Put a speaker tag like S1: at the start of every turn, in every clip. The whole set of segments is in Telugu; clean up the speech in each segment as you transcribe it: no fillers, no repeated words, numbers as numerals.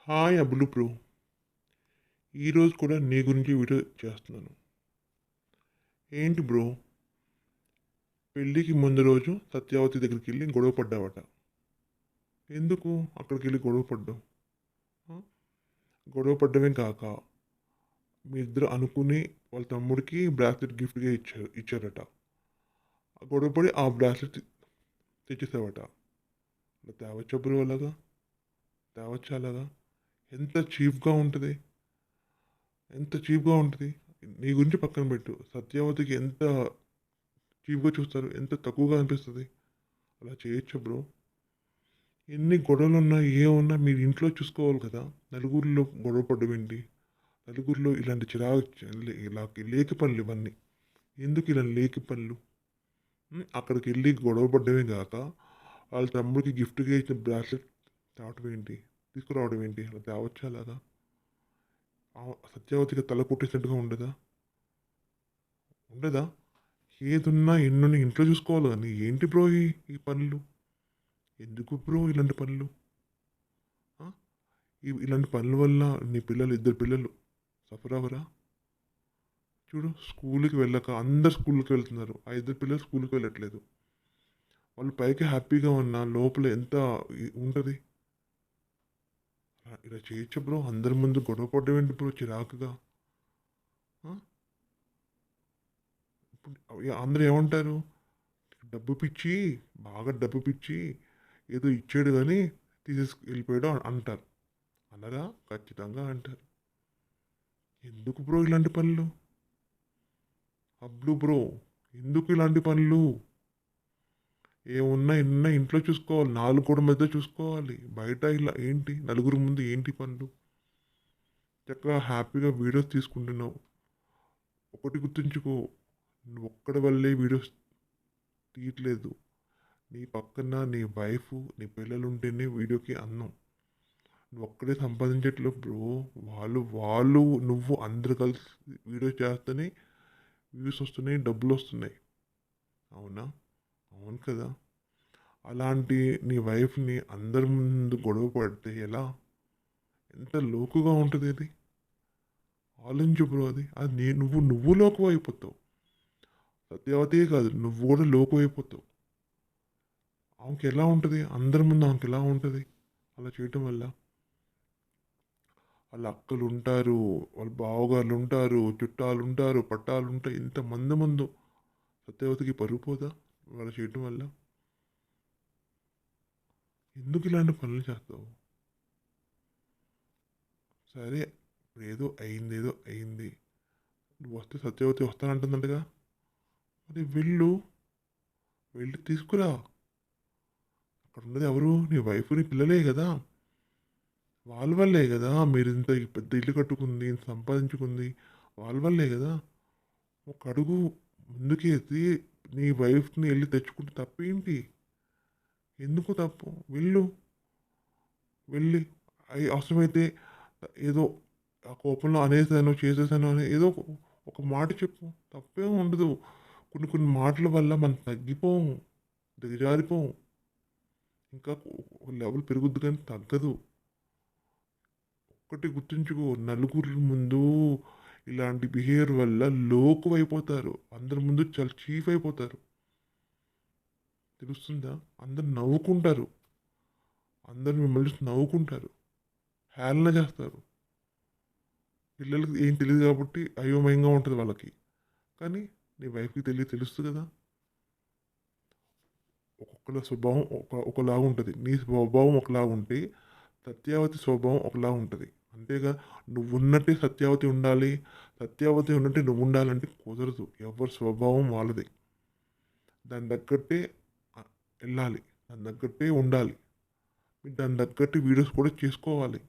S1: Hi అబులు bro. ఈరోజు కూడా నీ గురించి వీడియో చేస్తున్నాను. ఏంటి బ్రో, పెళ్ళికి ముందు రోజు సత్యావతి దగ్గరికి వెళ్ళి గొడవ పడ్డావట. ఎందుకు అక్కడికి వెళ్ళి గొడవ పడ్డావు? ఆ? గొడవ పడ్డమే కాక మీ ఇద్దరు అనుకుని వాళ్ళ తమ్ముడికి బ్రాస్లెట్ గిఫ్ట్గా ఇచ్చారట. గొడవపడి ఆ బ్రాస్లెట్ తెచ్చేసావట. అలా తేవచ్చా బ్రో? అలాగా తేవచ్చా అలాగా? ఎంత చీప్గా ఉంటుంది, ఎంత చీప్గా ఉంటుంది. నీ గురించి పక్కన పెట్టు, సత్యావతికి ఎంత చీప్గా చూస్తారు, ఎంత తక్కువగా అనిపిస్తుంది. అలా చేయొచ్చు బ్రో. ఎన్ని గొడవలున్నా ఏమున్నా మీరు ఇంట్లో చూసుకోవాలి కదా. నలుగురిలో గొడవ పడ్డం ఏంటి? నలుగురిలో ఇలాంటి ఇలా లేకి పనులు ఇవన్నీ ఎందుకు? ఇలా లేకి పనులు. అక్కడికి వెళ్ళి గొడవ పడ్డమే కాక వాళ్ళ తమ్ముడికి గిఫ్ట్గా ఇచ్చిన బ్రాస్లెట్ తేవటం ఏంటి, తీసుకురావడం ఏంటి? అలా తేవచ్చా అలాగా? సత్యావతికి తల కొట్టేసినట్టుగా ఉండదా? ఉండదా? ఏదున్నా ఎన్నున్నా ఇంట్లో చూసుకోవాలి కానీ ఏంటి బ్రో ఈ పనులు? ఎందుకు బ్రో ఇలాంటి పనులు? ఆ? ఇలాంటి పనుల వల్ల నీ పిల్లలు, ఇద్దరు పిల్లలు సఫర్ అవ్వరా? చూడు, స్కూల్కి వెళ్ళక అందరు స్కూల్కి వెళ్తున్నారు, ఆ ఇద్దరు పిల్లలు స్కూల్కి వెళ్ళట్లేదు. వాళ్ళు పైకి హ్యాపీగా ఉన్న లోపల ఎంత ఉంటుంది. ఇలా చేయొచ్చు బ్రో? అందరి ముందు గొడవ పడడం ఏంటి బ్రో చిరాకుగా? ఆ? ఇప్పుడు అందరూ ఏమంటారు? డబ్బు పిచ్చి, బాగా డబ్బు పిచ్చి, ఏదో ఇచ్చాడు కానీ తీసేసి వెళ్ళిపోయాడు అంటారు. అనరా? ఖచ్చితంగా అంటారు. ఎందుకు బ్రో ఇలాంటి పనులు? అబ్లు బ్రో, ఎందుకు ఇలాంటి పనులు? ఏమున్నా ఎన్న ఇంట్లో చూసుకోవాలి, నాలుగు కూడా మధ్య చూసుకోవాలి. బయట ఇలా ఏంటి, నలుగురు ముందు ఏంటి పనులు? చక్కగా హ్యాపీగా వీడియోస్ తీసుకుంటున్నావు. ఒకటి గుర్తుంచుకో, నువ్వు ఒక్కడి వల్లే వీడియోస్ తీయట్లేదు. నీ పక్కన నీ వైఫ్, నీ పిల్లలు ఉంటేనే వీడియోకి అందం. నువ్వు ఒక్కడే సంపాదించట్లేదు బ్రో. వాళ్ళు వాళ్ళు నువ్వు అందరు కలిసి వీడియో చేస్తేనే వ్యూస్ వస్తున్నాయి, డబ్బులు వస్తున్నాయి. అవునా? అవును కదా. అలాంటి నీ వైఫ్ని అందరి ముందు గొడవ పడితే ఎలా? ఎంత లోకుగా ఉంటుంది అది. ఆలోచించు బ్రో. అది నువ్వు లోకు అయిపోతావు. సత్యవతే కాదు, నువ్వు కూడా లోకు అయిపోతావు. ఆమెకి ఎలా ఉంటుంది, అందరి ముందు ఆమెకి ఎలా ఉంటుంది అలా చేయటం వల్ల? వాళ్ళ అక్కలు ఉంటారు, వాళ్ళ బావగారులు ఉంటారు, చుట్టాలు ఉంటారు, పట్టాలు ఉంటాయి, ఇంతమంది ముందు సత్యవతికి పరుగు పోదా వాళ్ళు చేయటం వల్ల? ఎందుకు ఇలాంటి పనులు చేస్తావు? సరే, ఏదో అయింది. నువ్వు వస్తే సత్యవతి వస్తానంటుందంటగా, మరి వెళ్ళి తీసుకురా. అక్కడ ఉన్నది ఎవరు? నీ వైఫ్, నీ పిల్లలే కదా. వాళ్ళ వల్లే కదా మీరు ఇంత పెద్ద ఇల్లు కట్టుకుంది, ఇంత సంపాదించుకుంది. వాళ్ళ వల్లే కదా. ఒక అడుగు ముందుకేసి నీ వైఫ్ని వెళ్ళి తెచ్చుకుంటే తప్పేంటి? ఎందుకు తప్పు? వెళ్ళి అవసరమైతే ఏదో ఆ కోపంలో అనేసాను, చేసేసాను అని ఏదో ఒక మాట చెప్పు, తప్పేం ఉండదు. కొన్ని కొన్ని మాటల వల్ల మనం తగ్గిపోము, దిగజారిపోము. ఇంకా లెవెల్ పెరుగుద్ది కానీ తగ్గదు. ఒక్కటి గుర్తుంచుకో, నలుగురి ముందు ఇలాంటి బిహేవియర్ వల్ల లోకు అయిపోతారు. అందరి ముందు చాలా చీఫ్ అయిపోతారు. తెలుస్తుందా? అందరు నవ్వుకుంటారు, అందరు మిమ్మల్ని చూసి నవ్వుకుంటారు, హేళన చేస్తారు. పిల్లలకి ఏం తెలియదు కాబట్టి అయోమయంగా ఉంటుంది వాళ్ళకి. కానీ నీ వైఫ్కి తెలుస్తుంది కదా. ఒక్కొక్కల స్వభావం ఒకలాగా ఉంటుంది. నీ స్వభావం ఒకలాగా ఉంటే సత్యావతి స్వభావం ఒకలా ఉంటుంది. అంతేగా నువ్వు ఉన్నట్టే సత్యావతి ఉండాలి, సత్యావతి ఉన్నట్టే నువ్వు ఉండాలంటే కుదరదు. ఎవరి స్వభావం వాళ్ళది. దాని తగ్గట్టే వెళ్ళాలి, దాని తగ్గట్టే ఉండాలి. మీరు దాని తగ్గట్టు వీడియోస్ కూడా చేసుకోవాలి.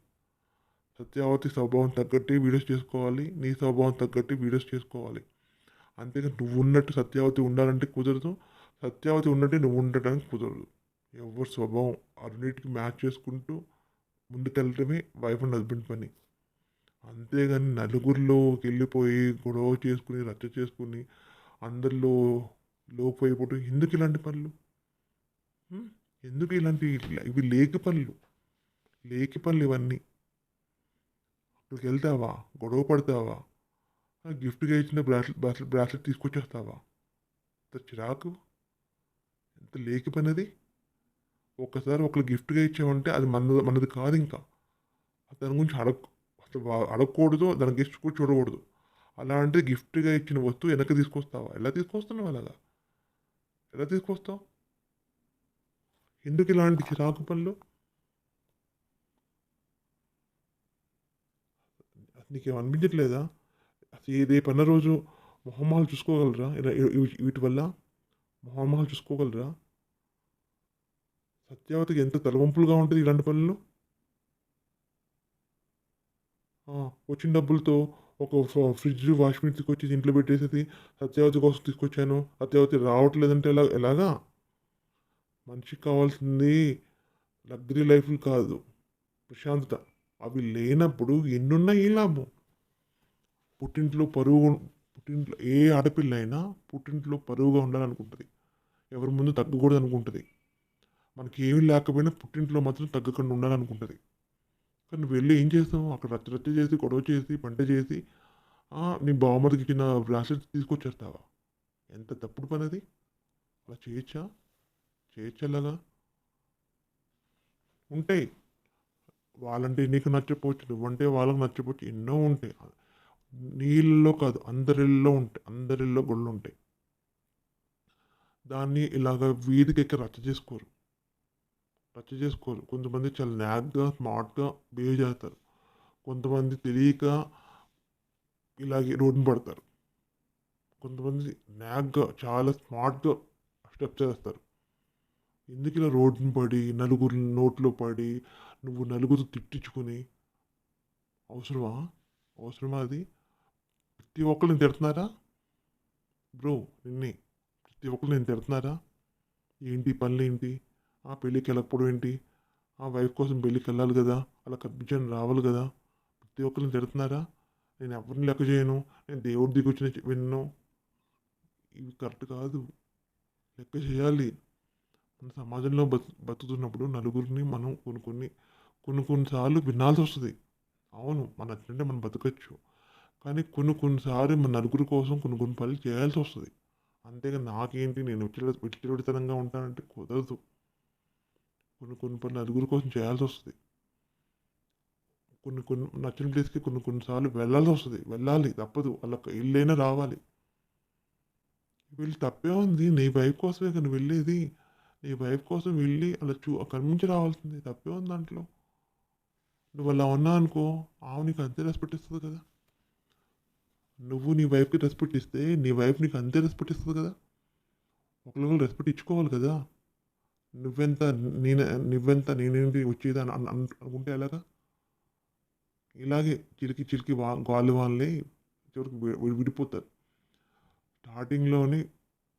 S1: సత్యావతి స్వభావం తగ్గట్టే వీడియోస్ చేసుకోవాలి, నీ స్వభావం తగ్గట్టు వీడియోస్ చేసుకోవాలి. అంతేగా నువ్వు ఉన్నట్టు సత్యావతి ఉండాలంటే కుదరదు, సత్యావతి ఉన్నట్టే నువ్వు ఉండటానికి కుదరదు. ఎవరి స్వభావం అన్నిటికి మ్యాచ్ చేసుకుంటూ ముందుకెళ్ళటమే వైఫ్ అండ్ హస్బెండ్ పని. అంతేగాని నలుగురిలోకి వెళ్ళిపోయి గొడవ చేసుకుని, రచ్చ చేసుకుని, అందరిలో లోపు అయిపోవటం ఎందుకు ఇలాంటి పనులు? ఎందుకు ఇలాంటి ఇవి లేకి పనులు, లేకి పనులు ఇవన్నీ. అక్కడికి వెళ్తావా? గొడవ పడతావా? గిఫ్ట్‌గా ఇచ్చిన బ్రాస్లెట్ తీసుకొచ్చేస్తావా? ఎంత చిరాకు! ఎంత లేకి పనది. ఒక్కసారి ఒకళ్ళు గిఫ్ట్‌గా ఇచ్చామంటే అది మనది కాదింకా. దాని గురించి అసలు అడగకూడదు. దాని గిఫ్ట్స్ కూడా చూడకూడదు. అలాంటిది గిఫ్ట్‌గా ఇచ్చిన వస్తువు వెనక్కి తీసుకొస్తావా? ఎలా తీసుకొస్తున్నావు అలాగా? ఎలా తీసుకొస్తావు? ఎందుకు ఇలాంటి చిరాకు పనులు? నీకేం అనిపించట్లేదా? అసలు ఈ రేపన్న రోజు మొహమాలు చూసుకోగలరా? ఇలా వీటి వల్ల మొహమాలు చూసుకోగలరా? సత్యవతికి ఎంత తలవంపులుగా ఉంటది ఇలాంటి పనులు. ఆ! వచ్చిన డబ్బులతో ఒక ఫ్రిడ్జ్, వాషింగ్ మెషిన్ తీసుకొచ్చి ఇంట్లో పెట్టేసేసి సత్యవతి కోసం తీసుకొచ్చాను. సత్యవతి రావట్లేదంటే ఎలాగా? మనిషికి కావాల్సింది లగ్జరీ లైఫ్‌లు కాదు. ప్రశాంతత. అవి లేనప్పుడు ఎన్నున్నా ఏం లాభం? పుట్టింట్లో పరువు పుట్టింట్లో ఏ ఆడపిల్లైనా పుట్టింట్లో పరువుగా ఉండాలనుకుంటది. ఎవరి ముందు తగ్గకూడదనుకుంటది. మనకి ఏమీ లేకపోయినా పుట్టింట్లో మాత్రం తగ్గకుండా ఉండాలనుకుంటది. కానీ నువ్వు వెళ్లి ఏం చేస్తావు? అక్కడ రచ్చ రచ్చ చేసి, గొడవ చేసి, పంట చేసి నీ బావమరిదికి ఇచ్చిన బ్రాస్లెట్ తీసుకొచ్చేస్తావా? ఎంత తప్పుడు పనది? అలా చేయొచ్చా? చేయొచ్చా అలాగా? ఉంటాయి. వాళ్ళంటే నీకు నచ్చకపోవచ్చు. నువ్వంటే వాళ్ళకి నచ్చకపోవచ్చు. ఎన్నో ఉంటాయి. నీళ్ళలో కాదు అందరిల్లో ఉంటాయి. అందరిల్లో గొడవలుంటాయి. దాన్ని ఇలాగ వీధికెక్కి రచ్చ చేసుకోరు. రచ్చ చేసుకోరు. కొంతమంది చాలా న్యాక్‌గా, స్మార్ట్‌గా బిహేవ్ చేస్తారు. కొంతమంది తెలియక ఇలాగే రోడ్డున పడతారు. కొంతమంది న్యాక్‌గా చాలా స్మార్ట్‌గా స్టెప్స్ ఏస్తారు. ఎందుకిలా రోడ్డున పడి, నలుగురి నోట్లో పడి, నువ్వు నలుగురితో తిట్టించుకొని అవసరమా? అవసరమా అది? ప్రతి ఒక్కళ్ళు నిన్ను తిడుతున్నారా? బ్రో నిన్నే. ప్రతి ఒక్కళ్ళు నిన్ను తిడుతున్నారా? ఏంటి పనులేంటి? పెళ్ళికెళ్ళకపోవడం ఏంటి? వైఫ్ కోసం పెళ్ళికెళ్ళాలి గదా! అలా కనిపించని రావాలి గదా! ప్రతి ఒక్కళ్ళని తిడుతున్నారా? నేను ఎవరిని లెక్క చేయను. నేను దేవుడి దిగొచ్చిన వినను. ఇవి కరెక్ట్ కాదు. లెక్క చేయాలి. మన సమాజంలో బతుకుతున్నప్పుడు నలుగురిని మనం కొన్ని కొన్ని సార్లు వినాల్సొస్తది. అవును. మన నచ్చినట్టే మనం బతకచ్చు. కానీ కొన్ని కొన్ని సార్లు మన నలుగురి కోసం కొన్ని కొన్ని పనులు చేయాల్సొస్తది. అంతేగాని నాకేంటి నేను విచ్చలవిడితనంగా ఉంటానంటే కుదరదు. కొన్ని కొన్ని పనులు నలుగురి కోసం చేయాల్సొస్తది. కొన్ని కొన్ని నచ్చిన ప్లేస్‌కి కొన్ని కొన్ని సార్లు వెళ్ళాల్సొస్తది. వెళ్ళాలి తప్పదు. వాళ్ళకి ఎళ్ళైనా రావాలి. వీళ్ళు తప్పే ఉంది. నీ వైఫ్ కోసమే కదా నువ్వెళ్ళేది. నీ వైఫ్ కోసం వెళ్ళి అలా కనిపించి రావాల్సింది. తప్పే ఉంది దాంట్లో. నువ్వలా ఉన్నావనుకో, ఆమె నీకు అంతే రెస్పెక్ట్ ఇస్తది కదా! నువ్వు నీ వైఫ్‌కి రెస్పెక్ట్ ఇస్తే, నీ వైఫ్ నీకు అంతే రెస్పెక్ట్ ఇస్తది కదా! ఒకళ్ళొకళ్ళు రెస్పెక్ట్ ఇచ్చుకోవాలి కదా! నువ్వెంత నువ్వెంత నేనేంటి వచ్చేది అనుకుంటే ఎలాగా? ఇలాగే చిలికి చిలికి గాలి వానలే చివరికి విడిపోతారు. స్టార్టింగ్‌లోనే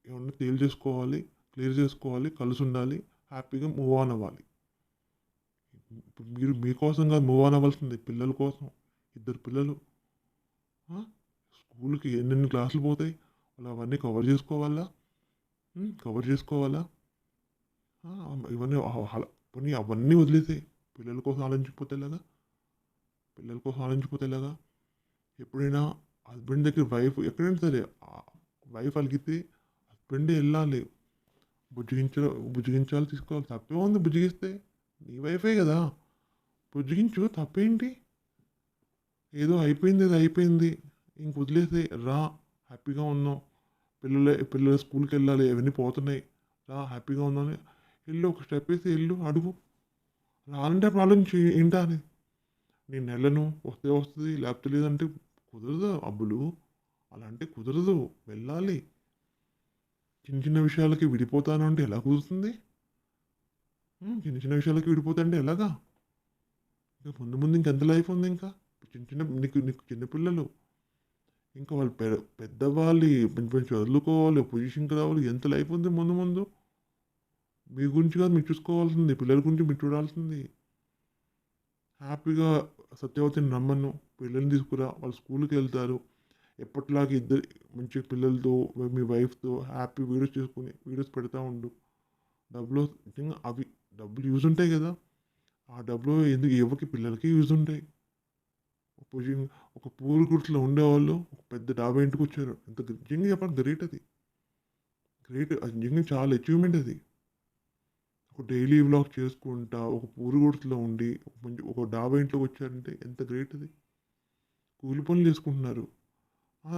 S1: ఏమన్నా తేల్చేసుకోవాలి, క్లియర్ చేసుకోవాలి, కలిసుండాలి, హ్యాపీగా మూవ్ ఆన్ అవ్వాలి. ఇప్పుడు మీరు మీకోసం కాదు మూవ్ ఆన్ అవ్వాల్సింది. పిల్లల కోసం. ఇద్దరు పిల్లలు. ఆ! స్కూలుకి ఎన్నెన్ని క్లాసులు పోతాయి. వాళ్ళు అవన్నీ కవర్ చేసుకోవాలా? కవర్ చేసుకోవాలా? ఇవన్నీ పోనీ అవన్నీ వదిలేసేయి. పిల్లల కోసం ఆలోచించకపోతే ఎలాగా? పిల్లల కోసం ఆలోచించకపోతే ఎలాగా? ఎప్పుడైనా హస్బెండ్ దగ్గర వైఫ్ ఎక్కడైనా సరే వైఫ్ అలిగితే హస్బెండే ఎళ్ళాలి. బుజ్జగించాలి, తీసుకోవాలి. తప్పేముంది బుజ్జగిస్తే? నీ వైఫే గదా! బుజ్జగించు తప్పేంటి? ఏదో అయిపోయింది ఏదో అయిపోయింది. ఇంక వదిలేసేయి. రా హ్యాపీగా ఉందాం. పిల్లలు స్కూల్‌కెళ్ళాలి. అవన్నీ పోతున్నాయి. రా హ్యాపీగా ఉందాం. ఎళ్ళు ఒక స్టెప్ ఏసి ఎళ్ళు అడుగు. రానంటే అప్పుడు ఆలోచించు ఏంటా అని. నేనెళ్ళను. వస్తే వస్తది. లేకపోతే లేదంటే కుదరదు అబ్బులు. అలా అంటే కుదరదు. వెళ్ళాలి. చిన్న చిన్న విషయాలకి విడిపోతాను అంటే ఎలా కుదురుతుంది? చిన్న చిన్న విషయాలకి విడిపోతా అంటే ఎలాగా? ఇంక ముందు ముందు ఇంకెంత లైఫ్ ఉంది ఇంకా? చిన్న చిన్న నీకు నీకు చిన్న పిల్లలు. ఇంకా వాళ్ళు పెద్దవ్వాలి. మంచి మంచి చదువుకోవాలి. పొజిషన్‌కి రావాలి. ఎంత లైఫ్ ఉంది ముందు ముందు. మీ గురించి కాదు మీరు చూసుకోవాల్సింది. పిల్లల గురించి మీరు చూడాల్సింది. హ్యాపీగా సత్యవతిని రమ్మను. పిల్లల్ని తీసుకురా. వాళ్ళు స్కూల్‌కెళ్తారు. ఎప్పటిలాగా ఇద్దరు మంచి పిల్లలతో మీ వైఫ్‌తో హ్యాపీ వీడియోస్ చేసుకొని వీడియోస్ పెడతా ఉండు. డబ్బులు నిజంగా అవి డబ్బులు యూజ్ ఉంటాయి గదా! ఆ డబ్బులు ఎందుకు ఇవ్వకి పిల్లలకి యూజ్ ఉంటాయి. పొజిషన్ ఒక పూరు గుడిసెలో ఉండేవాళ్ళు ఒక పెద్ద డాబా ఇంటికొచ్చారు. ఎంత నిజంగా చెప్పాలి గ్రేట్ అది. గ్రేట్ అది నిజంగా చాలా అచీవ్‌మెంట్ అది. ఒక డైలీ వ్లాగ్ చేసుకుంటా, ఒక పూరు గుడిసెలో ఉండి, ఒక డాబా ఇంట్లోకొచ్చారంటే ఎంత గ్రేట్ అది. కూలి పనులు చేసుకుంటున్నారు.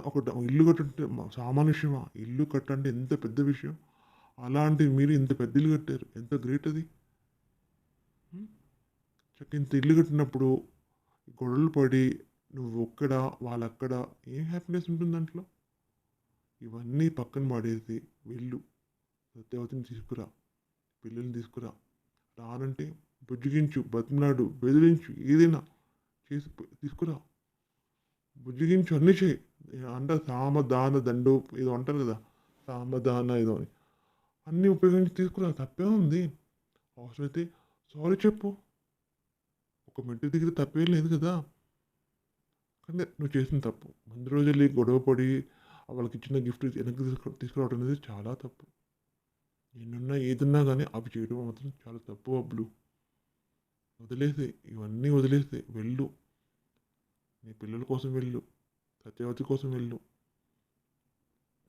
S1: ఒక ఇల్లు కట్టంటే సామాన్య విషయమా? ఇల్లు కట్టంటే ఎంత పెద్ద విషయం. అలాంటిది మీరు ఇంత పెద్ద ఇల్లు కట్టారు. ఎంత గ్రేట్ అది. హ్మ్. ఇంత ఇల్లు కట్టినప్పుడు గొడవలు పడి నువ్వొక్కడ, వాళ్ళక్కడ ఏం హ్యాపీనెస్ ఉంటుంది దాంట్లో? ఇవన్నీ పక్కన పడేసి వెళ్ళు. సత్యవతిని తీసుకురా. పిల్లల్ని తీసుకురా. రానంటే బుజ్జగించు, బతిమలాడు, బెదిరించు ఏదైనా చేసి తీసుకురా. బుజ్జగించు అన్నీ చెయి. అంటే సామ, దాన, దండో ఏదో అంటారు కదా! సామ, దాన ఏదో అని. అన్నీ ఉపయోగించి తీసుకురా. తప్పే ఉంది. అవసరమైతే సారీ చెప్పు. ఒక మెట్టు దిగితే తప్పేం లేదు కదా! కానీ నువ్వు చేసిన తప్పు. ముందు రోజెళ్ళి గొడవ పడి వాళ్ళకిచ్చిన గిఫ్ట్ వెనక్కి తీసుకురావడం అనేది చాలా తప్పు. ఎన్నున్నా ఏదున్నా గానీ అవి చేయడం మాత్రం చాలా తప్పు బబ్లు. వదిలేసేయి. ఇవన్నీ వదిలేసేయి. వెళ్ళు. నీ పిల్లల కోసం వెళ్ళు. సత్యవతి కోసం వెళ్ళు.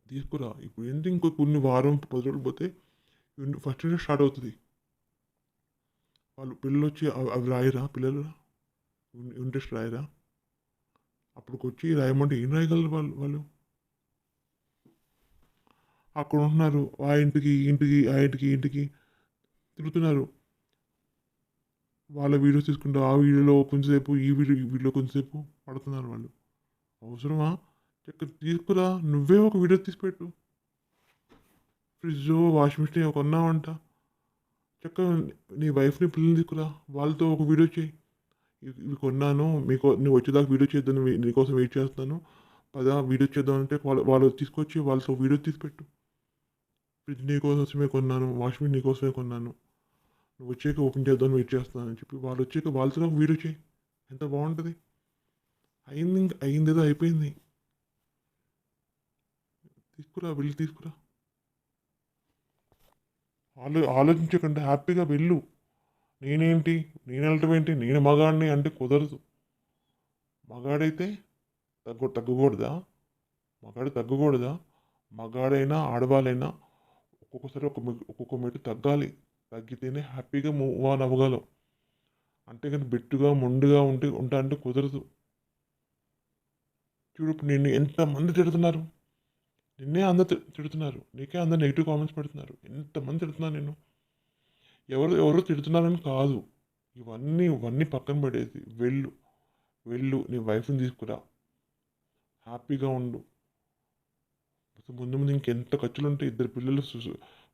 S1: తీసుకురా. ఇప్పుడు ఏంటి ఇంకో కొన్ని వారం, 10 రోజులు పోతే ఫస్ట్ డే స్టార్ట్ అవుతది. వాళ్ళు పిల్లలొచ్చి అవి రాయరా పిల్లలు? Unit test రాయరా? అప్పటికొచ్చి రాయమంటే ఏం రాయగలరు వాళ్ళు? అక్కడ ఉంటున్నారు. ఆ ఇంటికి, ఈ ఇంటికి, ఆ ఇంటికి, ఈ ఇంటికి తిరుగుతున్నారు. వాళ్ళ వీడియోస్ తీసుకుంటూ ఆ వీడియోలో కొంచెంసేపు, ఈ వీడియోలో కొంచెంసేపు పడుతున్నారు వాళ్ళు. అవసరమా? చక్కగా తీసుకురా. నువ్వే ఒక వీడియో తీసి పెట్టు. ఫ్రిడ్జో, వాషింగ్ మిషన్ కొన్నావంట. చక్కగా నీ వైఫ్‌ని, పిల్లల్ని తీసుకురా. వాళ్ళతో ఒక వీడియో చెయి. ఇవి కొన్నాను. నువ్వు వచ్చేదాకా వీడియో చేద్దాను. నీకోసం వెయిట్ చేస్తున్నాను. పదా వీడియో చేద్దాం అంటే వాళ్ళు తీసుకొచ్చి వాళ్ళతో వీడియో తీసి పెట్టు. ఫ్రిడ్జ్ నీకోసమే కొన్నాను. వాషింగ్ మిషన్ నీకోసమే కొన్నాను. నువ్వు వచ్చాక ఓపెన్ చేద్దామని వెయిట్ చేస్తున్నానని చెప్పి వాళ్ళు వచ్చాక వాళ్ళతో ఒక వీడియో చేయి. ఎంత బాగుంటుంది. అయిందేదో అయిపోయింది. తీసుకురా. వెళ్ళి తీసుకురా. ఆలోచించకుండా హ్యాపీగా వెళ్ళు. నేనేంటి? నేను వెళ్ళటం ఏంటి? నేను మగాడిని అంటే కుదరదు. మగాడైతే తగ్గకూడదా? మగాడు తగ్గకూడదా? మగాడైనా, ఆడవాళ్ళైనా ఒక్కొక్కసారి ఒక్కొక్క మెట్టు తగ్గాలి. తగ్గితేనే హ్యాపీగా మూవ్ ఆన్ అవ్వగలం. అంతేగాని బెట్టుగా, మొండిగా ఉంటా అంటే కుదరదు. చూడు ఇప్పుడు నిన్ను ఎంతమంది తిడుతున్నారు. నిన్నే అందరు తిడుతున్నారు. నీకే అందరు నెగిటివ్ కామెంట్స్ పెడుతున్నారు. ఎంతమంది తిడుతున్నారు నిన్ను. ఎవరు తిడుతున్నారని కాదు. ఇవన్నీ పక్కన పడేసి వెళ్ళు నీ వైఫ్‌ని తీసుకురా. హ్యాపీగా ఉండు. ముందు ముందు ఇంకెంత ఖర్చులుంటాయి. ఇద్దరు పిల్లలు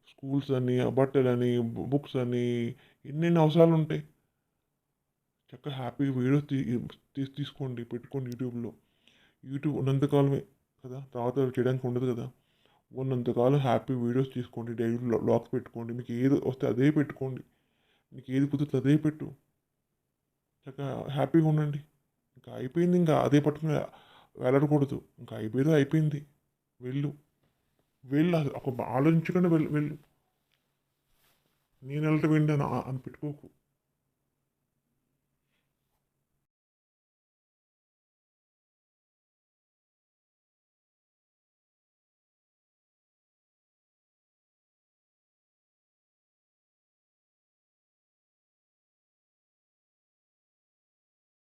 S1: స్కూల్స్ అని, బట్టలని, బుక్స్ అని ఎన్నెన్ని అవసరాలుంటాయి. చక్కగా హ్యాపీగా వీడియోస్ తీసుకోండి. పెట్టుకోండి యూట్యూబ్‌లో. యూట్యూబ్ ఉన్నంత కాలమే కదా! తర్వాత చేయడానికి ఉండదు కదా! ఉన్నంతకాలం హ్యాపీ వీడియోస్ తీసుకోండి. డైలీ వ్లాగ్స్ పెట్టుకోండి. మీకు ఏది వస్తే అదే పెట్టుకోండి. మీకు ఏది కుదిరితే అదే పెట్టు. చక్కగా హ్యాపీగా ఉండండి. ఇంకా అయిపోయింది. ఇంకా అదే పట్టుకుని వేలాడకూడదు. ఇంకా అయిపోయేది అయిపోయింది. వెళ్ళు. ఒక ఆలోచించకుండా వెళ్ళు. నేను వెళ్ళటం ఏంటి అని పెట్టుకోకు.